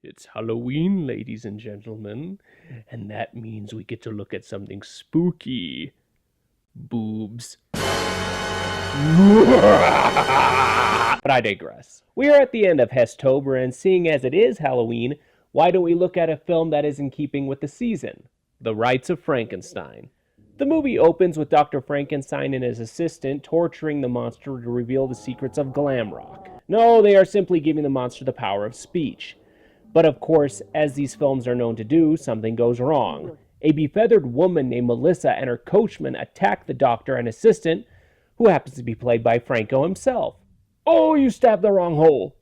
It's Halloween, ladies and gentlemen, and that means we get to look at something spooky. Boobs. But I digress. We are at the end of Jess-Tober, and seeing as it is Halloween, why don't we look at a film that is in keeping with the season? The Rites of Frankenstein. The movie opens with Dr. Frankenstein and his assistant torturing the monster to reveal the secrets of glam rock. No, they are simply giving the monster the power of speech. But of course, as these films are known to do, something goes wrong. A befeathered woman named Melissa and her coachman attack the doctor and assistant, who happens to be played by Franco himself. Oh, you stabbed the wrong hole!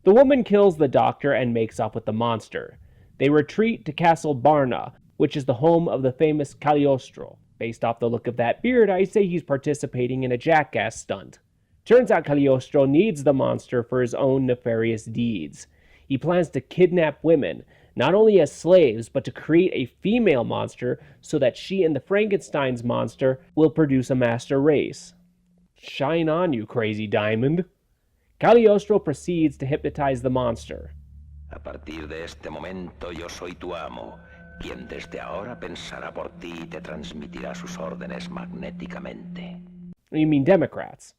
The woman kills the doctor and makes off with the monster. They retreat to Castle Barna, which is the home of the famous Cagliostro. Based off the look of that beard, I say he's participating in a jackass stunt. Turns out Cagliostro needs the monster for his own nefarious deeds. He plans to kidnap women, not only as slaves, but to create a female monster so that she and the Frankenstein's monster will produce a master race. Shine on, you crazy diamond. Cagliostro proceeds to hypnotize the monster. A partir de este momento yo soy tu amo, quien desde ahora pensará por ti y te transmitirá sus órdenes magnéticamente. You mean Democrats.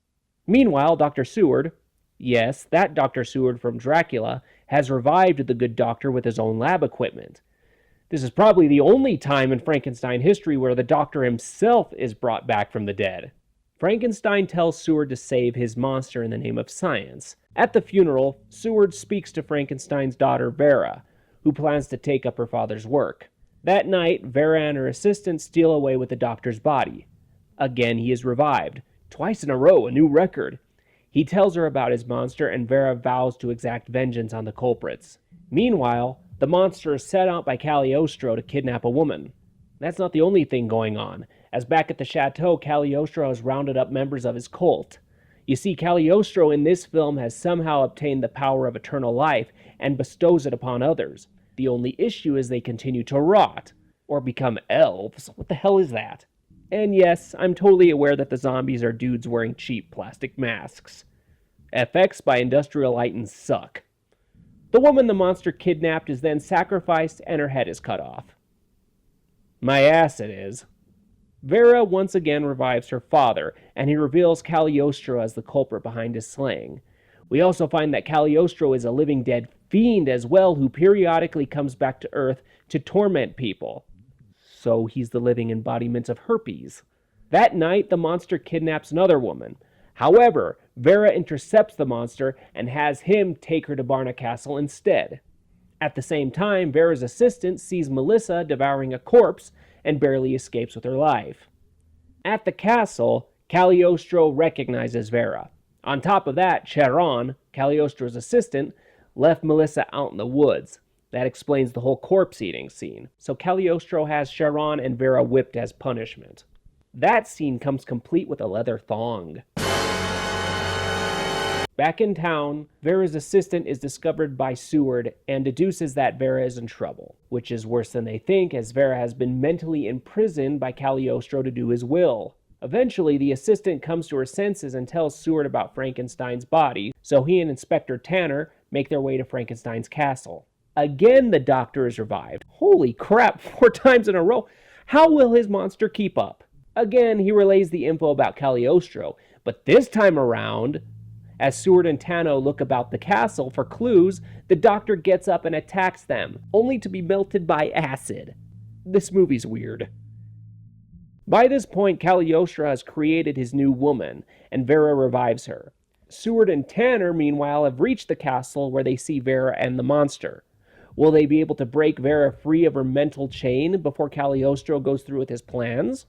Meanwhile, Dr. Seward, yes, that Dr. Seward from Dracula, has revived the good doctor with his own lab equipment. This is probably the only time in Frankenstein history where the doctor himself is brought back from the dead. Frankenstein tells Seward to save his monster in the name of science. At the funeral, Seward speaks to Frankenstein's daughter Vera, who plans to take up her father's work. That night, Vera and her assistant steal away with the doctor's body. Again, he is revived. Twice in a row, a new record. He tells her about his monster, and Vera vows to exact vengeance on the culprits. Meanwhile, the monster is set out by Cagliostro to kidnap a woman. That's not the only thing going on, as back at the chateau, Cagliostro has rounded up members of his cult. You see, Cagliostro in this film has somehow obtained the power of eternal life and bestows it upon others. The only issue is they continue to rot, or become elves. What the hell is that? And yes, I'm totally aware that the zombies are dudes wearing cheap plastic masks. FX by Industrial Light suck. The woman the monster kidnapped is then sacrificed and her head is cut off. My ass it is. Vera once again revives her father, and he reveals Cagliostro as the culprit behind his slaying. We also find that Cagliostro is a living dead fiend as well, who periodically comes back to Earth to torment people. So he's the living embodiment of herpes. That night, the monster kidnaps another woman. However, Vera intercepts the monster and has him take her to Barna Castle instead. At the same time, Vera's assistant sees Melissa devouring a corpse and barely escapes with her life. At the castle, Cagliostro recognizes Vera. On top of that, Charon, Cagliostro's assistant, left Melissa out in the woods. That explains the whole corpse-eating scene. So Cagliostro has Charon and Vera whipped as punishment. That scene comes complete with a leather thong. Back in town, Vera's assistant is discovered by Seward and deduces that Vera is in trouble, which is worse than they think, as Vera has been mentally imprisoned by Cagliostro to do his will. Eventually, the assistant comes to her senses and tells Seward about Frankenstein's body, so he and Inspector Tanner make their way to Frankenstein's castle. Again, the doctor is revived. Holy crap, 4 times in a row. How will his monster keep up? Again, he relays the info about Cagliostro, but this time around, as Seward and Tano look about the castle for clues, the doctor gets up and attacks them, only to be melted by acid. This movie's weird. By this point, Cagliostro has created his new woman, and Vera revives her. Seward and Tanner, meanwhile, have reached the castle where they see Vera and the monster. Will they be able to break Vera free of her mental chain before Cagliostro goes through with his plans?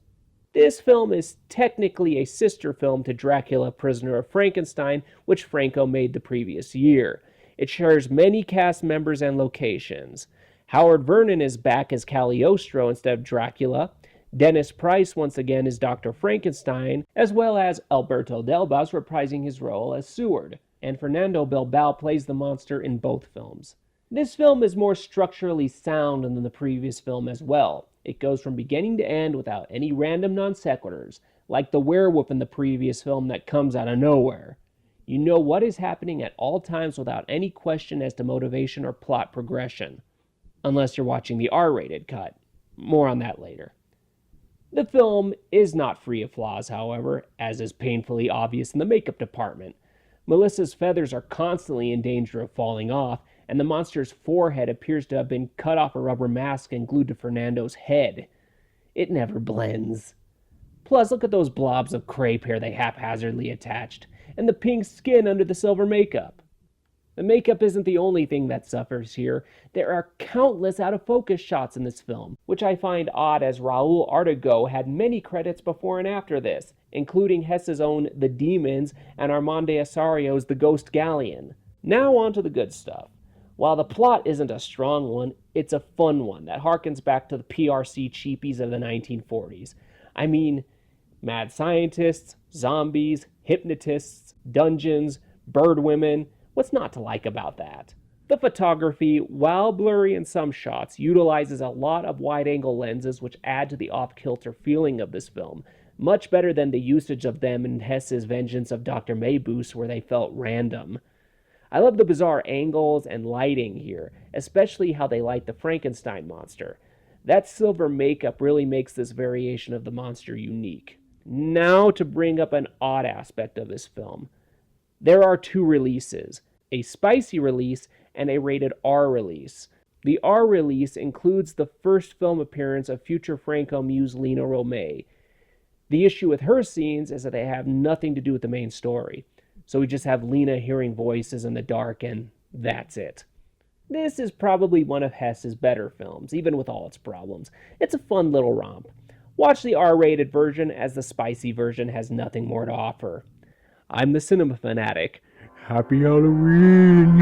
This film is technically a sister film to Dracula, Prisoner of Frankenstein, which Franco made the previous year. It shares many cast members and locations. Howard Vernon is back as Cagliostro instead of Dracula. Dennis Price once again is Dr. Frankenstein, as well as Alberto Delbas reprising his role as Seward. And Fernando Bilbao plays the monster in both films. This film is more structurally sound than the previous film as well. It goes from beginning to end without any random non sequiturs, like the werewolf in the previous film that comes out of nowhere. You know what is happening at all times without any question as to motivation or plot progression. Unless you're watching the R-rated cut. More on that later. The film is not free of flaws, however, as is painfully obvious in the makeup department. Melissa's feathers are constantly in danger of falling off, and the monster's forehead appears to have been cut off a rubber mask and glued to Fernando's head. It never blends. Plus, look at those blobs of crepe hair they haphazardly attached, and the pink skin under the silver makeup. The makeup isn't the only thing that suffers here. There are countless out-of-focus shots in this film, which I find odd as Raul Artago had many credits before and after this, including Hess's own The Demons and Armand de Osario's The Ghost Galleon. Now on to the good stuff. While the plot isn't a strong one, it's a fun one that harkens back to the PRC cheapies of the 1940s. I mean, mad scientists, zombies, hypnotists, dungeons, bird women. What's not to like about that? The photography, while blurry in some shots, utilizes a lot of wide-angle lenses which add to the off-kilter feeling of this film, much better than the usage of them in Hess's Vengeance of Dr. Mayboose, where they felt random. I love the bizarre angles and lighting here, especially how they light the Frankenstein monster. That silver makeup really makes this variation of the monster unique. Now to bring up an odd aspect of this film. There are two releases, a spicy release and a rated R release. The R release includes the first film appearance of future Franco muse Lena Romay. The issue with her scenes is that they have nothing to do with the main story. So we just have Lena hearing voices in the dark and that's it. This is probably one of Hess's better films, even with all its problems. It's a fun little romp. Watch the R-rated version as the spicy version has nothing more to offer. I'm the cinema fanatic. Happy Halloween!